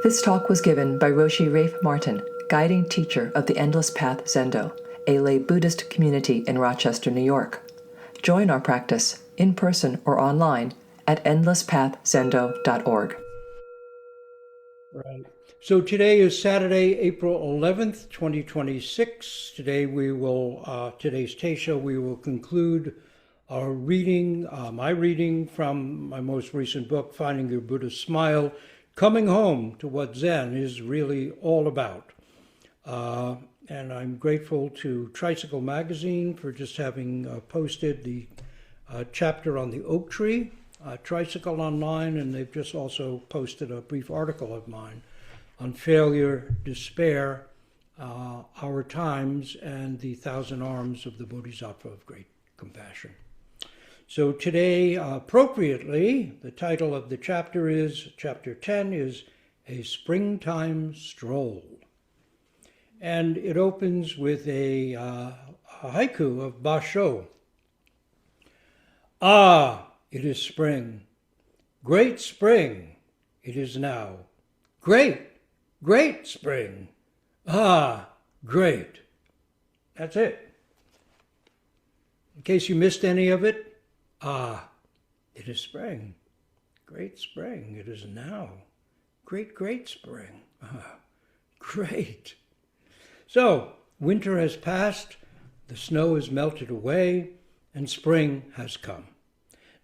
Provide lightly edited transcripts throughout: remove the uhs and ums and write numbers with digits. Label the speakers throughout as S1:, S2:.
S1: This talk was given by Roshi Rafe Martin, guiding teacher of the Endless Path Zendo, a lay Buddhist community in Rochester, New York. Join our practice, in person or online, at endlesspathzendo.org.
S2: Right. So today is Saturday, April 11th, 2026. Today today's Teisha, we will conclude our reading, my reading from my most recent book, Finding Your Buddha Smile, coming home to what Zen is really all about. And I'm grateful to Tricycle Magazine for just having posted the chapter on the oak tree, Tricycle online, and they've just also posted a brief article of mine on failure, despair, our times, and the 1,000 arms of the Bodhisattva of great compassion. So today, appropriately, the title of the chapter chapter 10 is A Springtime Stroll. And it opens with a haiku of Basho. Ah, it is spring. Great spring it is now. Great, great spring. Ah, great. That's it. In case you missed any of it, ah, it is spring. Great spring it is now. Great, great spring. Ah, great. So, winter has passed, the snow has melted away, and spring has come.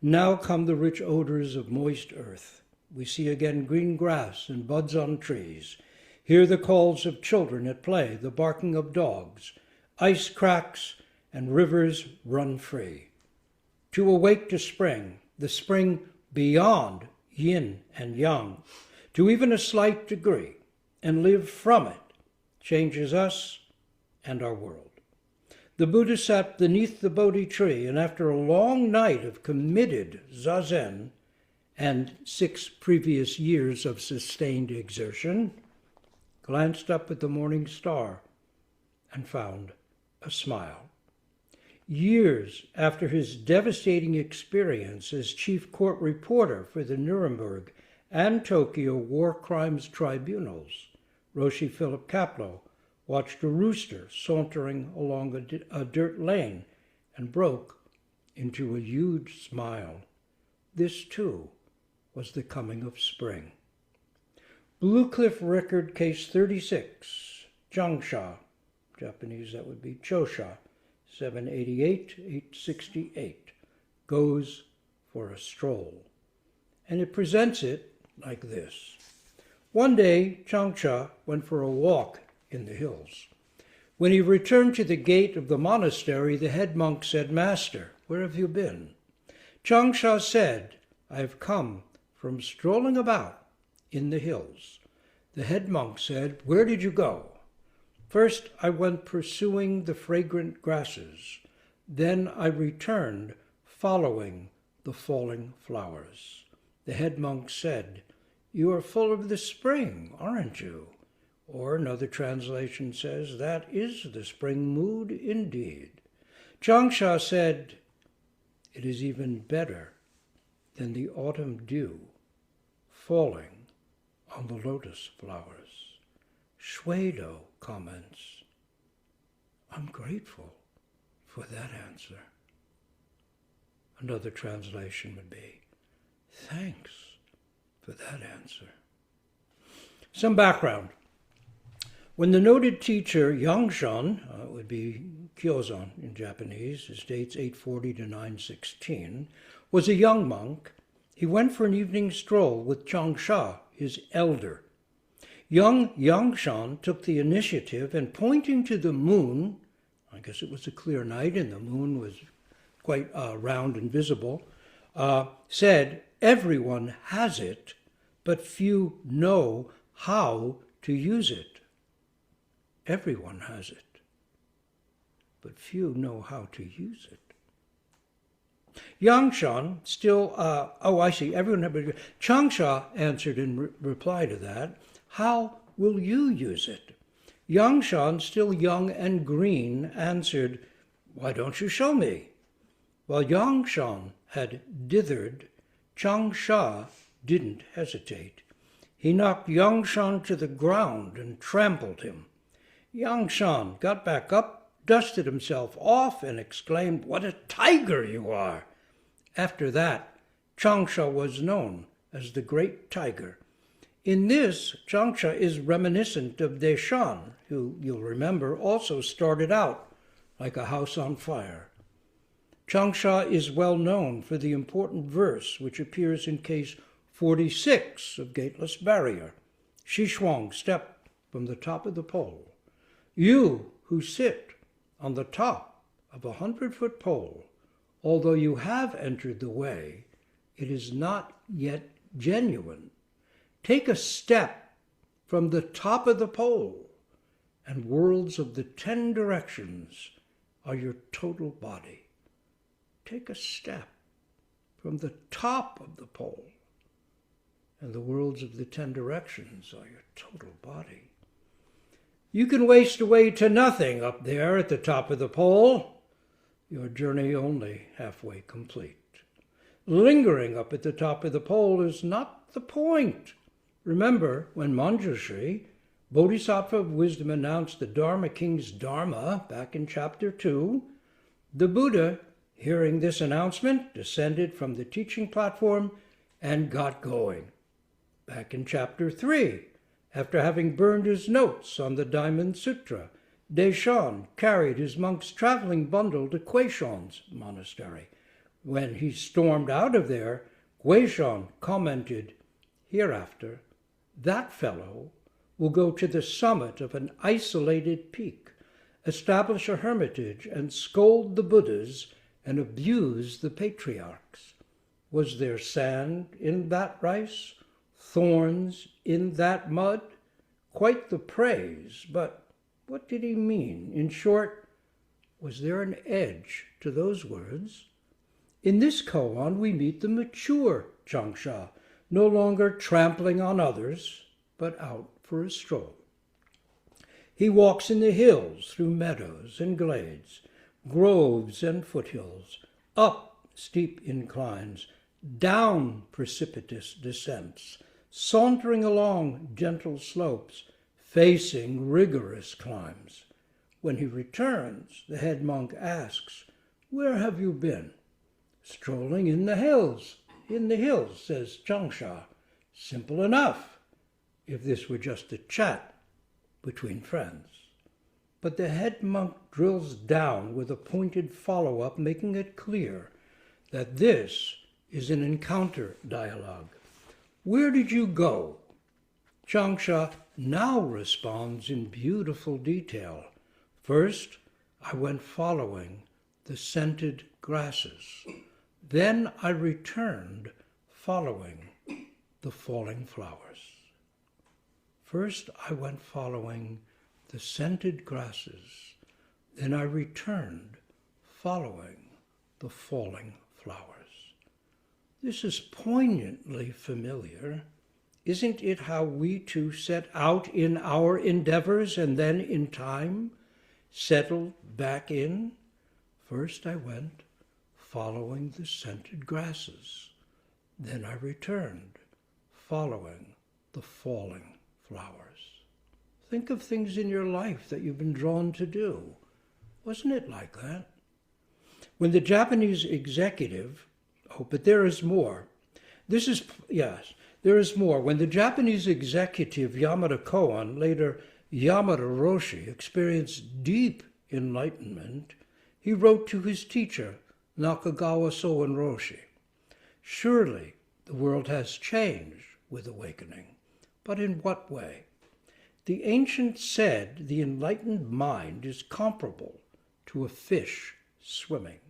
S2: Now come the rich odors of moist earth. We see again green grass and buds on trees. Hear the calls of children at play, the barking of dogs. Ice cracks and rivers run free. To awake to spring, the spring beyond yin and yang, to even a slight degree, and live from it, changes us and our world. The Buddha sat beneath the Bodhi tree, and after a long night of committed zazen and 6 previous years of sustained exertion, glanced up at the morning star and found a smile. Years after his devastating experience as chief court reporter for the Nuremberg and Tokyo war crimes tribunals, Roshi Philip Kapleau watched a rooster sauntering along a dirt lane and broke into a huge smile. This, too, was the coming of spring. Blue Cliff Record Case 36, Changsha, Japanese that would be Chosha, 788-868, goes for a stroll. And it presents it like this. One day, Changsha went for a walk in the hills. When he returned to the gate of the monastery, the head monk said, "Master, where have you been?" Changsha said, "I have come from strolling about in the hills." The head monk said, "Where did you go?" "First, I went pursuing the fragrant grasses. Then I returned, following the falling flowers." The head monk said, "You are full of the spring, aren't you?" Or another translation says, "That is the spring mood indeed." Changsha said, "It is even better than the autumn dew falling on the lotus flowers." Hsueh-tou comments, "I'm grateful for that answer." Another translation would be, "Thanks for that answer." Some background. When the noted teacher Yangshan, would be Kyozan in Japanese, it dates 840 to 916, was a young monk, he went for an evening stroll with Changsha, his elder. Young Yangshan took the initiative and pointing to the moon, I guess it was a clear night and the moon was quite round and visible, said, "Everyone has it, but few know how to use it." Everyone has it, but few know how to use it. Yangshan still, I see, everyone had it. Changsha answered in reply to that, "How will you use it?" Yangshan, still young and green, answered, "Why don't you show me?" While Yangshan had dithered, Changsha didn't hesitate. he knocked Yangshan to the ground and trampled him. Yangshan got back up, dusted himself off, and exclaimed, "What a tiger you are!" After that, Changsha was known as the Great Tiger. In this, Changsha is reminiscent of Deshan, who, you'll remember, also started out like a house on fire. Changsha is well known for the important verse which appears in case 46 of Gateless Barrier. Xishuang stepped from the top of the pole. You who sit on the top of 100-foot pole, although you have entered the way, it is not yet genuine. Take a step from the top of the pole, and worlds of the 10 directions are your total body. Take a step from the top of the pole, and the worlds of the 10 directions are your total body. You can waste away to nothing up there at the top of the pole, your journey only halfway complete. Lingering up at the top of the pole is not the point. Remember, when Manjushri, Bodhisattva of wisdom, announced the Dharma King's Dharma back in chapter 2, the Buddha, hearing this announcement, descended from the teaching platform and got going. Back in chapter 3, after having burned his notes on the Diamond Sutra, Deshan carried his monk's traveling bundle to Guishan's monastery. When he stormed out of there, Guishan commented, "Hereafter, that fellow will go to the summit of an isolated peak, establish a hermitage, and scold the Buddhas and abuse the patriarchs. Was there sand in that rice? Thorns in that mud?" Quite the praise, but what did he mean? In short, was there an edge to those words? In this koan, we meet the mature Changsha, no longer trampling on others, but out for a stroll. He walks in the hills, through meadows and glades, groves and foothills, up steep inclines, down precipitous descents, sauntering along gentle slopes, facing rigorous climbs. When he returns, the head monk asks, "Where have you been?" "Strolling in the hills." "In the hills," says Changsha. Simple enough, if this were just a chat between friends. But the head monk drills down with a pointed follow-up, making it clear that this is an encounter dialogue. "Where did you go?" Changsha now responds in beautiful detail. "First, I went following the scented grasses. Then I returned following the falling flowers." First, I went following the scented grasses. Then I returned following the falling flowers. This is poignantly familiar. Isn't it how we too set out in our endeavors and then in time settled back in? First I went following the scented grasses. Then I returned following the falling flowers. Think of things in your life that you've been drawn to do. Wasn't it like that? When the Japanese executive, but there is more. There is more. When the Japanese executive Yamada Koan, later Yamada Roshi, experienced deep enlightenment, he wrote to his teacher, Nakagawa Soen Roshi, "Surely the world has changed with awakening, but in what way? The ancients said the enlightened mind is comparable to a fish swimming.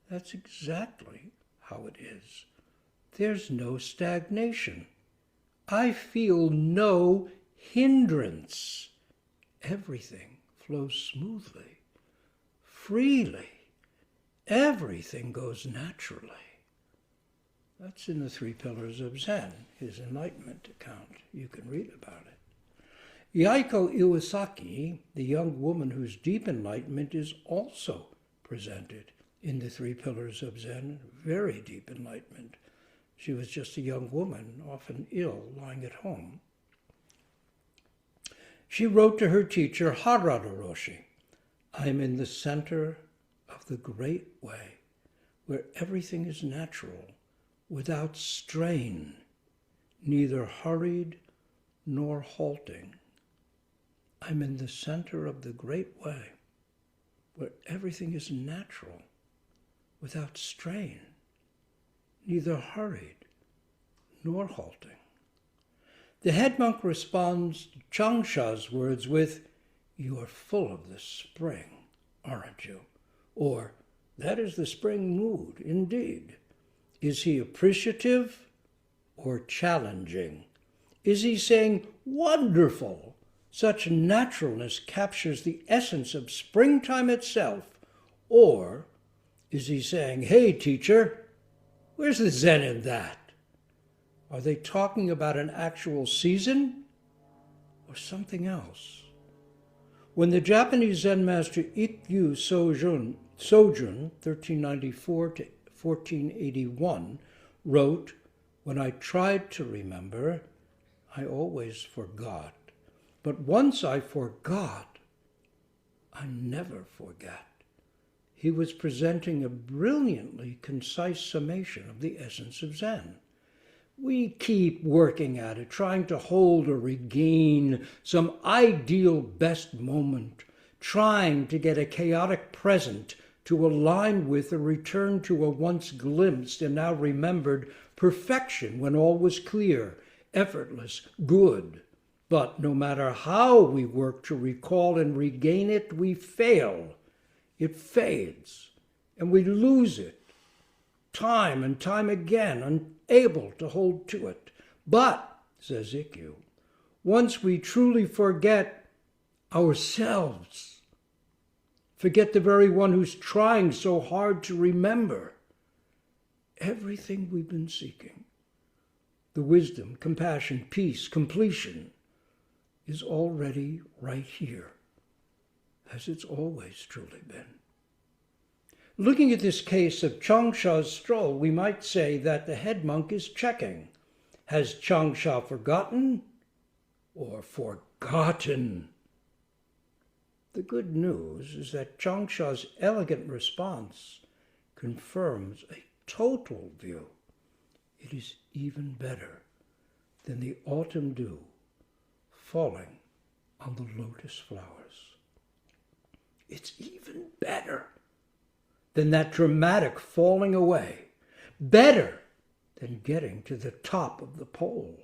S2: That's exactly how it is. There's no stagnation. I feel no hindrance. Everything flows smoothly, freely. Everything goes naturally." That's in the 3 Pillars of Zen, his enlightenment account. You can read about it. Yaiko Iwasaki, the young woman whose deep enlightenment is also presented in the 3 Pillars of Zen, very deep enlightenment. She was just a young woman, often ill, lying at home. She wrote to her teacher, Aitken Roshi, "I am in the center of the great way, where everything is natural, without strain, neither hurried nor halting. I'm in the center of the great way, where everything is natural, without strain, neither hurried nor halting." The head monk responds to Changsha's words with, "You are full of the spring, aren't you?" Or, "That is the spring mood, indeed." Is he appreciative or challenging? Is he saying, "Wonderful, such naturalness captures the essence of springtime itself"? Or is he saying, "Hey, teacher, where's the zen in that?" Are they talking about an actual season or something else? When the Japanese Zen master Ikkyu Sojun, 1394 to 1481, wrote, "When I tried to remember, I always forgot. But once I forgot, I never forget." He was presenting a brilliantly concise summation of the essence of Zen. We keep working at it, trying to hold or regain some ideal best moment, trying to get a chaotic present to align with or return to a once glimpsed and now remembered perfection when all was clear, effortless, good. But no matter how we work to recall and regain it, we fail. It fades, and we lose it time and time again, unable to hold to it. But, says Ikkyu, once we truly forget ourselves, forget the very one who's trying so hard to remember, everything we've been seeking, the wisdom, compassion, peace, completion, is already right here, as it's always truly been. Looking at this case of Changsha's stroll, we might say that the head monk is checking. Has Changsha forgotten or forgotten? The good news is that Changsha's elegant response confirms a total view. It is even better than the autumn dew falling on the lotus flowers. It's even better than that dramatic falling away, better than getting to the top of the pole.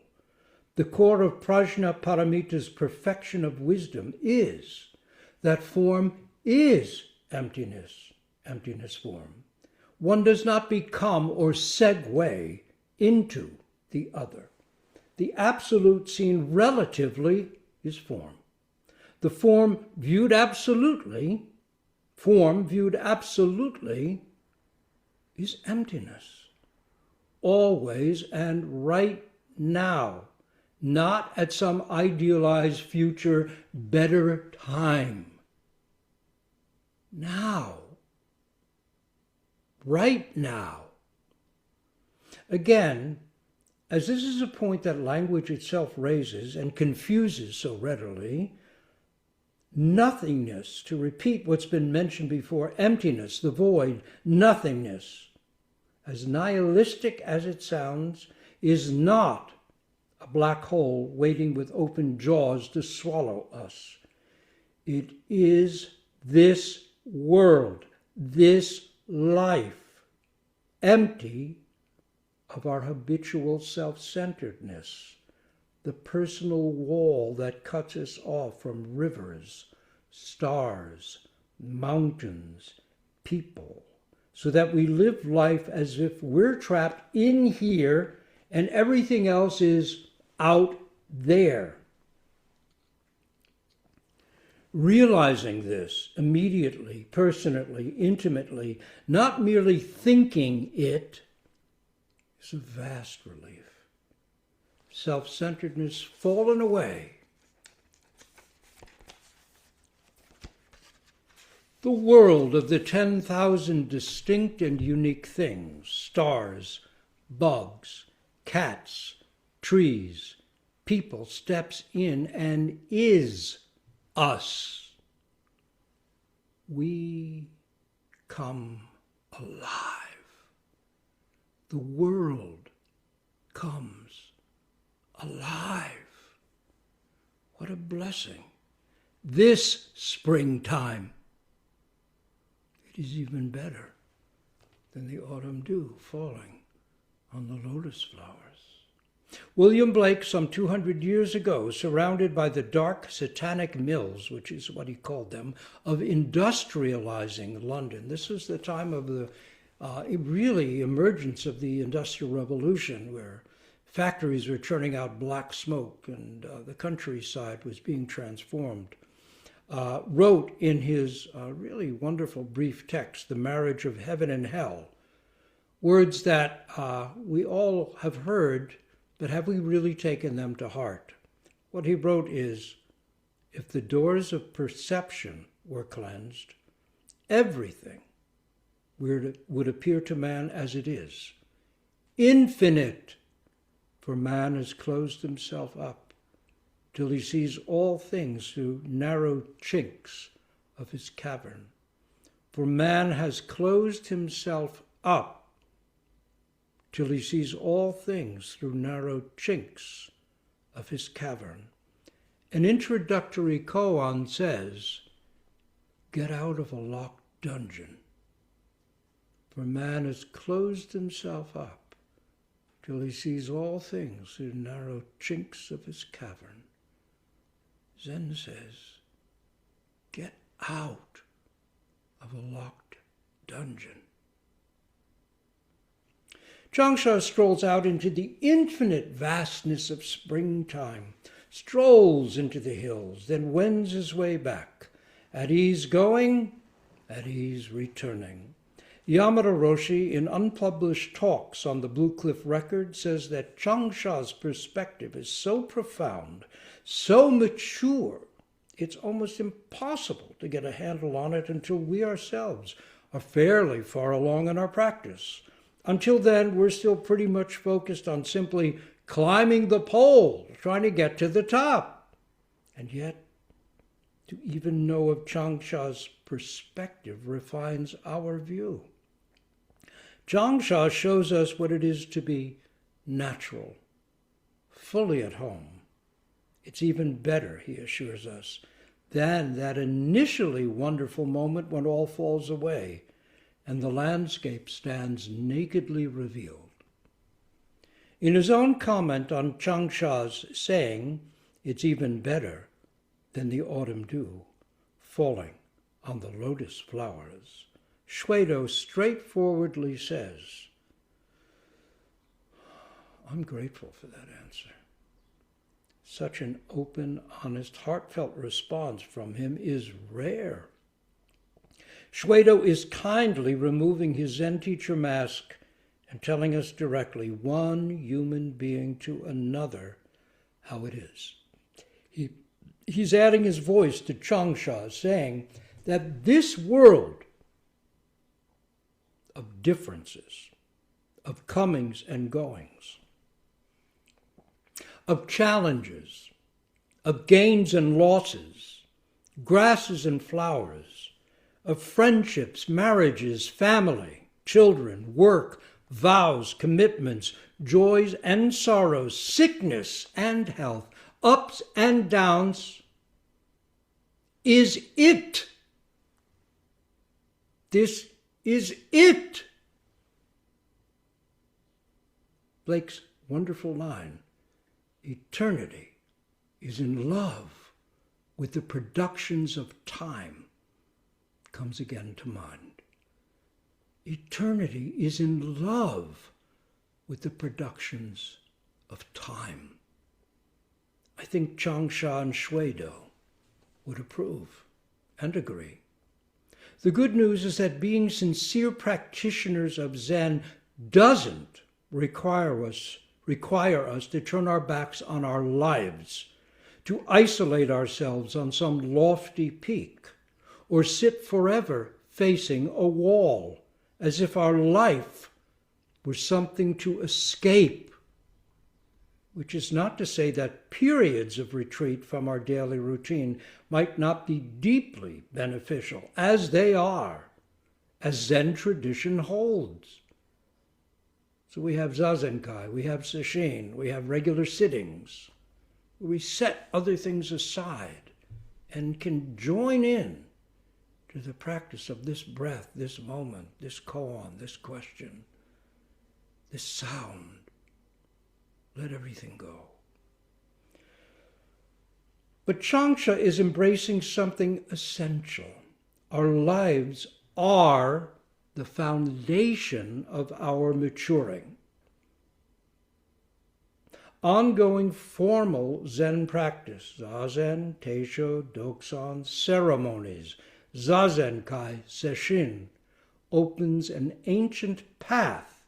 S2: The core of Prajna Paramita's perfection of wisdom is that form is emptiness, emptiness form. One does not become or segue into the other. The absolute seen relatively is form. The form viewed absolutely is emptiness. Always and right now, not at some idealized future better time. Now. Right now. Again, as this is a point that language itself raises and confuses so readily, nothingness, to repeat what's been mentioned before, emptiness, the void, nothingness, as nihilistic as it sounds, is not a black hole waiting with open jaws to swallow us. It is this world, this life, empty of our habitual self-centeredness, the personal wall that cuts us off from rivers, stars, mountains, people, so that we live life as if we're trapped in here and everything else is out there. Realizing this immediately, personally, intimately, not merely thinking it, is a vast relief. Self-centeredness fallen away. The world of the 10,000 distinct and unique things, stars, bugs, cats, trees, people steps in and is us. We come alive. The world comes alive. What a blessing. This springtime, it is even better than the autumn dew falling on the lotus flowers. William Blake, some 200 years ago, surrounded by the dark satanic mills, which is what he called them, of industrializing London. This was the time of the really emergence of the Industrial Revolution, where factories were turning out black smoke and the countryside was being transformed. Wrote in his really wonderful brief text, The Marriage of Heaven and Hell, words that we all have heard, but have we really taken them to heart? What he wrote is, if the doors of perception were cleansed, everything would appear to man as it is, infinite, for man has closed himself up till he sees all things through narrow chinks of his cavern. For man has closed himself up till he sees all things through narrow chinks of his cavern. An introductory koan says, get out of a locked dungeon. For man has closed himself up till he sees all things through narrow chinks of his cavern. Zen says, get out of a locked dungeon. Changsha strolls out into the infinite vastness of springtime, strolls into the hills, then wends his way back, at ease going, at ease returning. Yamada Roshi, in unpublished talks on the Blue Cliff Record, says that Changsha's perspective is so profound, so mature, it's almost impossible to get a handle on it until we ourselves are fairly far along in our practice. Until then, we're still pretty much focused on simply climbing the pole, trying to get to the top. And yet, to even know of Changsha's perspective refines our view. Changsha shows us what it is to be natural, fully at home. It's even better, he assures us, than that initially wonderful moment when all falls away and the landscape stands nakedly revealed. In his own comment on Changsha's saying, it's even better than the autumn dew falling on the lotus flowers, Hsueh-tou straightforwardly says, I'm grateful for that answer. Such an open, honest, heartfelt response from him is rare. Hsueh-tou is kindly removing his Zen teacher mask and telling us directly, one human being to another, how it is. He's adding his voice to Changsha, saying that this world of differences, of comings and goings, of challenges, of gains and losses, grasses and flowers, of friendships, marriages, family, children, work, vows, commitments, joys and sorrows, sickness and health, ups and downs, is it. This is it. Blake's wonderful line, eternity is in love with the productions of time, comes again to mind. Eternity is in love with the productions of time. I think Changsha and Hsueh-tou would approve and agree. The good news is that being sincere practitioners of Zen doesn't require us to turn our backs on our lives, to isolate ourselves on some lofty peak, or sit forever facing a wall, as if our life were something to escape which is not to say that periods of retreat from our daily routine might not be deeply beneficial, as they are, as Zen tradition holds. So we have Zazenkai, we have Sesshin, we have regular sittings. We set other things aside and can join in to the practice of this breath, this moment, this koan, this question, this sound. Let everything go. But Changsha is embracing something essential. Our lives are the foundation of our maturing. Ongoing formal Zen practice, Zazen, Teisho, Doksan, ceremonies, Zazenkai, Sesshin, opens an ancient path,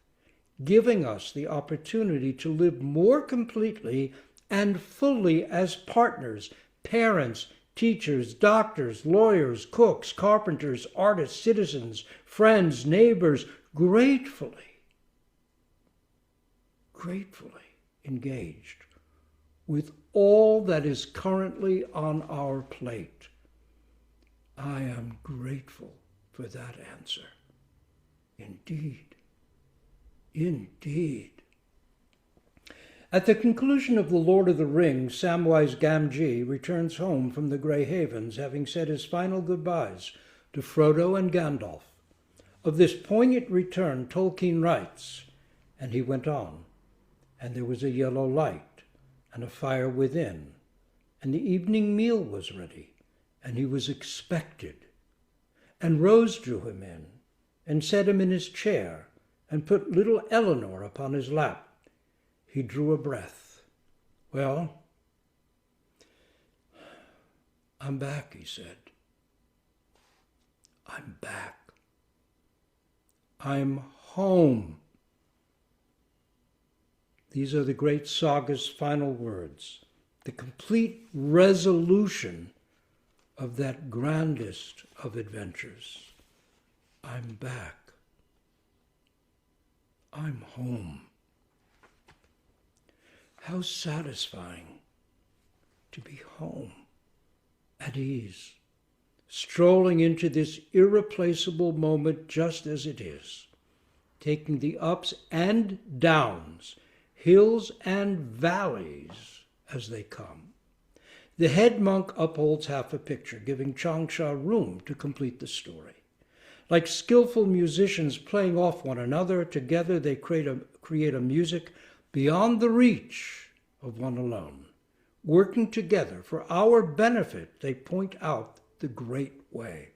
S2: giving us the opportunity to live more completely and fully as partners, parents, teachers, doctors, lawyers, cooks, carpenters, artists, citizens, friends, neighbors, gratefully engaged with all that is currently on our plate. I am grateful for that answer. Indeed. Indeed. At the conclusion of The Lord of the Rings, Samwise Gamgee returns home from the Grey Havens, having said his final goodbyes to Frodo and Gandalf. Of this poignant return, Tolkien writes, "And he went on, and there was a yellow light, and a fire within, and the evening meal was ready, and he was expected. And Rose drew him in, and set him in his chair, and put little Eleanor upon his lap. He drew a breath. 'Well, I'm back,' he said. 'I'm back. I'm home.' These are the great saga's final words, the complete resolution of that grandest of adventures. I'm back. I'm home. How satisfying to be home, at ease, strolling into this irreplaceable moment just as it is, taking the ups and downs, hills and valleys as they come. The head monk upholds half a picture, giving Changsha room to complete the story. Like skillful musicians playing off one another, together they create a music beyond the reach of one alone. Working together for our benefit, they point out the great way.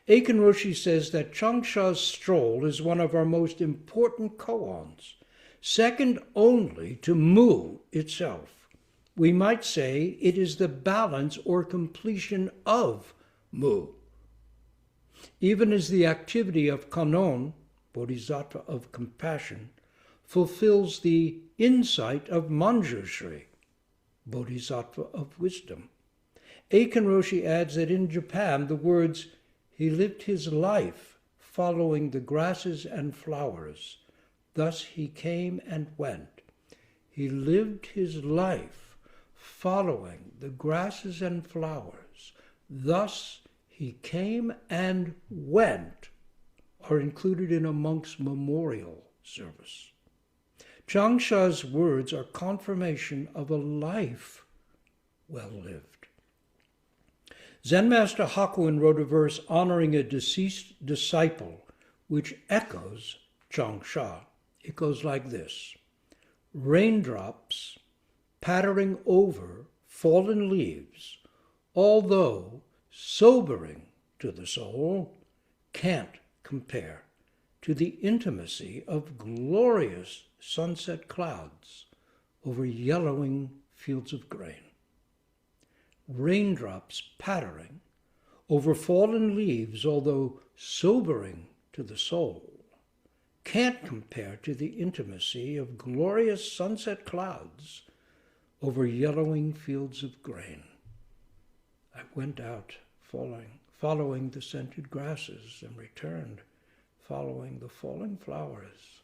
S2: Aitken Roshi says that Changsha's Stroll is one of our most important koans, second only to Mu itself. We might say it is the balance or completion of Mu. Even as the activity of Kannon, Bodhisattva of compassion, fulfills the insight of Manjushri, Bodhisattva of wisdom. Aitken Roshi adds that in Japan the words, "He lived his life following the grasses and flowers, thus he came and went." He lived his life following the grasses and flowers, thus he came and went, are included in a monk's memorial service. Changsha's words are confirmation of a life well lived. Zen Master Hakuin wrote a verse honoring a deceased disciple, which echoes Changsha. It goes like this: "Raindrops pattering over fallen leaves, although sobering to the soul, can't compare to the intimacy of glorious sunset clouds over yellowing fields of grain." Raindrops pattering over fallen leaves, although sobering to the soul, can't compare to the intimacy of glorious sunset clouds over yellowing fields of grain. I went out following the scented grasses and returned following the falling flowers.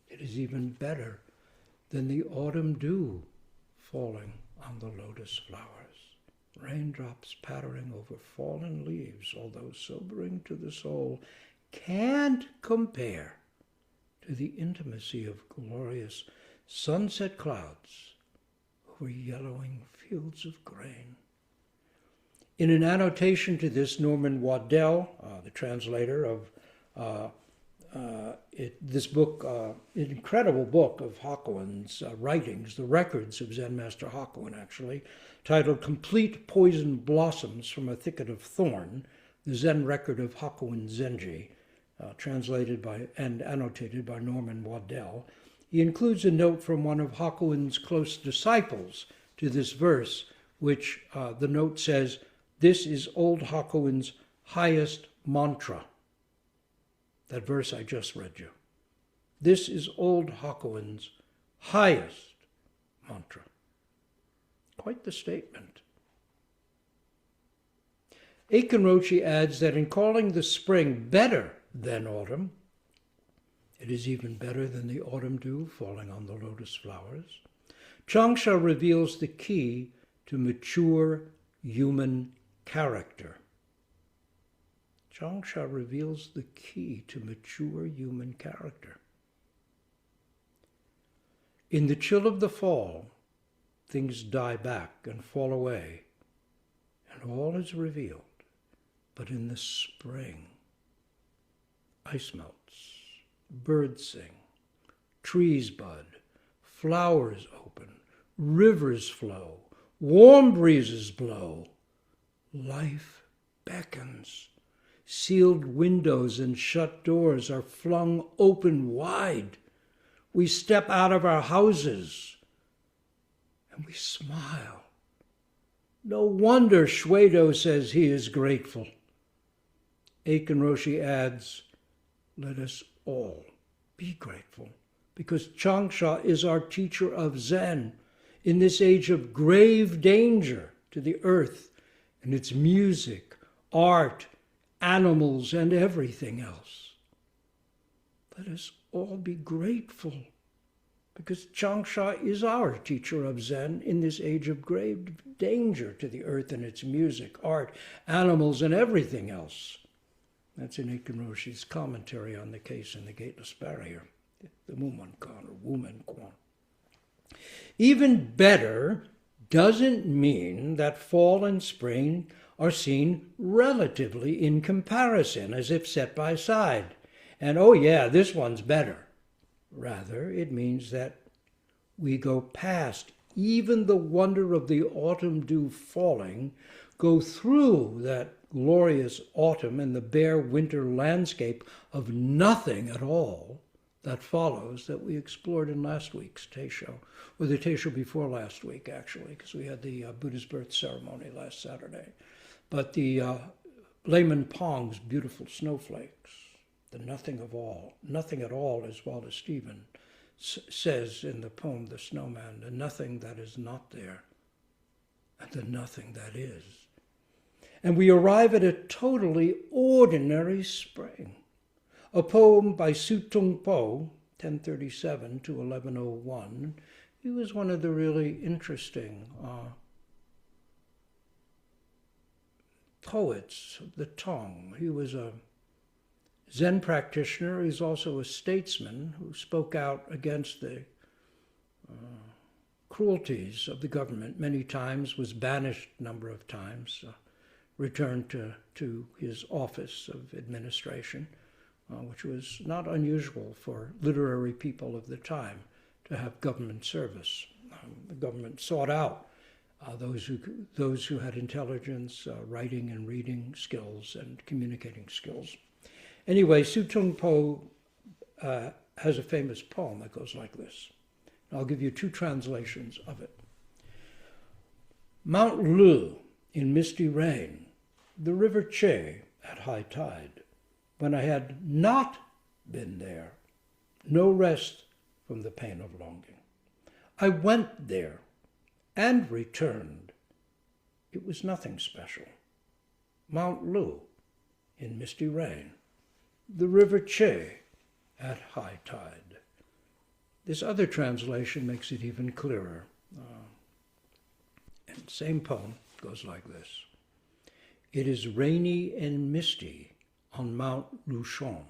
S2: It is even better than the autumn dew falling on the lotus flowers. Raindrops pattering over fallen leaves, although sobering to the soul, can't compare to the intimacy of glorious sunset clouds over yellowing fields of grain. In an annotation to this, Norman Waddell, the translator of this book, an incredible book of Hakuin's writings, the records of Zen Master Hakuin, actually, titled Complete Poison Blossoms from a Thicket of Thorn, the Zen record of Hakuin Zenji, translated by and annotated by Norman Waddell. He includes a note from one of Hakuin's close disciples to this verse, which the note says, "This is old Hakuin's highest mantra." That verse I just read you. This is old Hakuin's highest mantra. Quite the statement. Aitken Roshi adds that in calling the spring better than autumn, it is even better than the autumn dew falling on the lotus flowers. Changsha reveals the key to mature human character. Changsha reveals the key to mature human character. In the chill of the fall, things die back and fall away, and all is revealed. But in the spring, ice melts, birds sing, trees bud, flowers open, rivers flow, warm breezes blow. Life beckons. Sealed windows and shut doors are flung open wide. We step out of our houses and we smile. No wonder Hsueh-tou says he is grateful. Aitken Roshi adds, let us all be grateful, because Changsha is our teacher of Zen in this age of grave danger to the earth and its music, art, animals, and everything else. Let us all be grateful, because Changsha is our teacher of Zen in this age of grave danger to the earth and its music, art, animals, and everything else. That's in Aitken Roshi's commentary on the case in the Gateless Barrier, the Mumonkan or Wumenkwan. Even better doesn't mean that fall and spring are seen relatively in comparison, as if set by side. And oh yeah, this one's better. Rather, it means that we go past even the wonder of the autumn dew falling, go through that glorious autumn and the bare winter landscape of nothing at all that follows that we explored in last week's Teisho, or the Teisho before last week, actually, because we had the Buddha's birth ceremony last Saturday. But the Layman Pong's beautiful snowflakes, the nothing of all, nothing at all, as Wallace Stephen says in the poem The Snowman, the nothing that is not there, and the nothing that is. And we arrive at a totally ordinary spring. A poem by Hsueh-tou, 1037 to 1101. He was one of the really interesting poets of the Tong. He was a Zen practitioner. He's also a statesman who spoke out against the cruelties of the government many times, was banished a number of times, returned to his office of administration, which was not unusual for literary people of the time to have government service. The government sought out those who had intelligence, writing and reading skills, and communicating skills. Anyway, Hsueh-tou has a famous poem that goes like this. I'll give you two translations of it. Mount Lu in misty rain, the river Che at high tide, when I had not been there, no rest from the pain of longing. I went there and returned. It was nothing special. Mount Lu in misty rain, the river Che at high tide. This other translation makes it even clearer. And same poem goes like this. It is rainy and misty on Mount Luchon.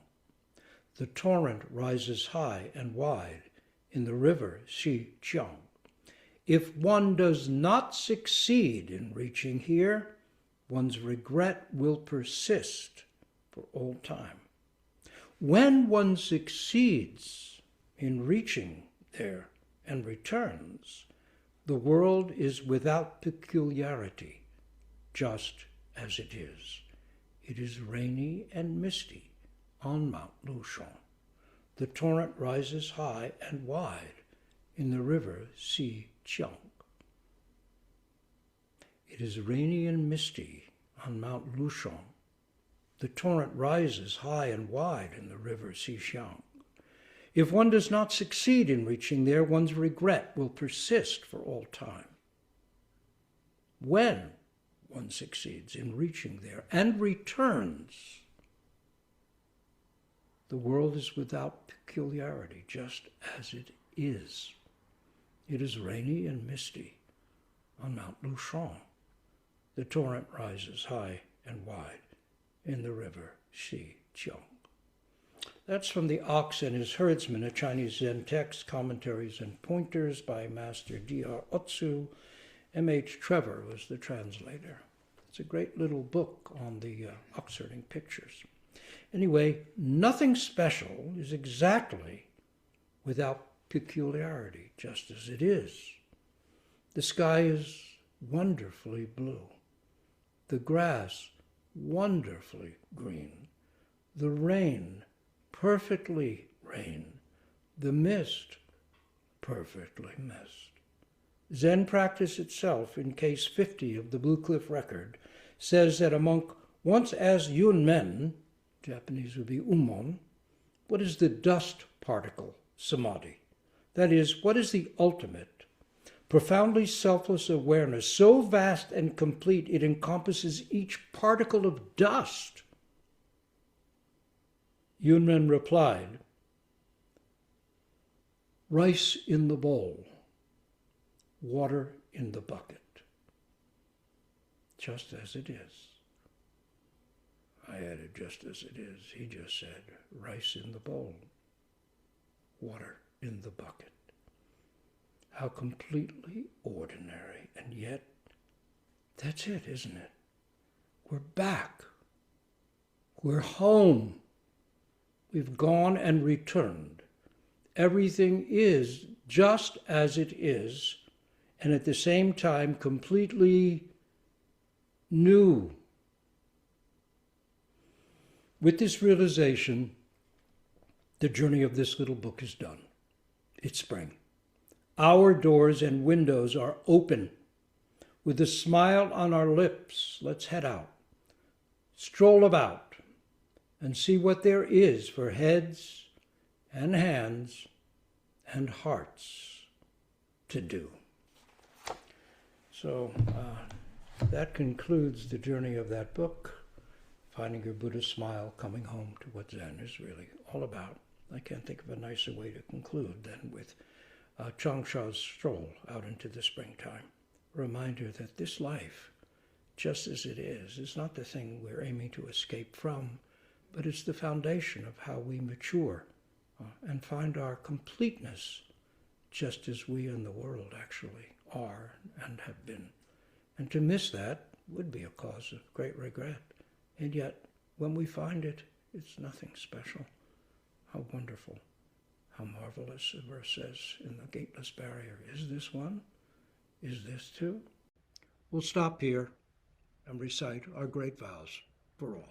S2: The torrent rises high and wide in the river Hsueh-tou. If one does not succeed in reaching here, one's regret will persist for all time. When one succeeds in reaching there and returns, the world is without peculiarity, just as it is. It is rainy and misty on Mount Luchon. The torrent rises high and wide in the river Hsueh-tou. It is rainy and misty on Mount Luchon. The torrent rises high and wide in the river Hsueh-tou. If one does not succeed in reaching there, one's regret will persist for all time. When one succeeds in reaching there and returns, the world is without peculiarity, just as it is. It is rainy and misty on Mount Luchon. The torrent rises high and wide in the river Hsueh-tou. That's from The Ox and His Herdsman, a Chinese Zen text, commentaries and pointers by Master D.R. Otsu. M.H. Trevor was the translator. It's a great little book on the ox herding pictures. Anyway, nothing special is exactly without peculiarity, just as it is. The sky is wonderfully blue. The grass wonderfully green. The rain perfectly rain. The mist perfectly mist. Zen practice itself, in case 50 of the Blue Cliff Record, says that a monk once asked Yunmen, Japanese would be umon, what is the dust particle, samadhi? That is, what is the ultimate, profoundly selfless awareness, so vast and complete it encompasses each particle of dust? Yunmen replied, rice in the bowl, water in the bucket, just as it is. I added, just as it is. He just said, rice in the bowl, water in the bucket. How completely ordinary, and yet that's it, isn't it? We're back. We're home. We've gone and returned. Everything is just as it is, and at the same time completely new. With this realization, the journey of this little book is done. It's spring. Our doors and windows are open. With a smile on our lips, let's head out, stroll about, and see what there is for heads and hands and hearts to do. So that concludes the journey of that book, Finding Your Buddha Smile, Coming Home to What Zen is Really All About. I can't think of a nicer way to conclude than with Changsha's Stroll Out into the Springtime. A reminder that this life, just as it is not the thing we're aiming to escape from, but it's the foundation of how we mature and find our completeness, just as we in the world actually are and have been. And to miss that would be a cause of great regret. And yet, when we find it, it's nothing special. How wonderful, how marvelous, the verse says in the Gateless Barrier. Is this one? Is this two? We'll stop here and recite our great vows for all.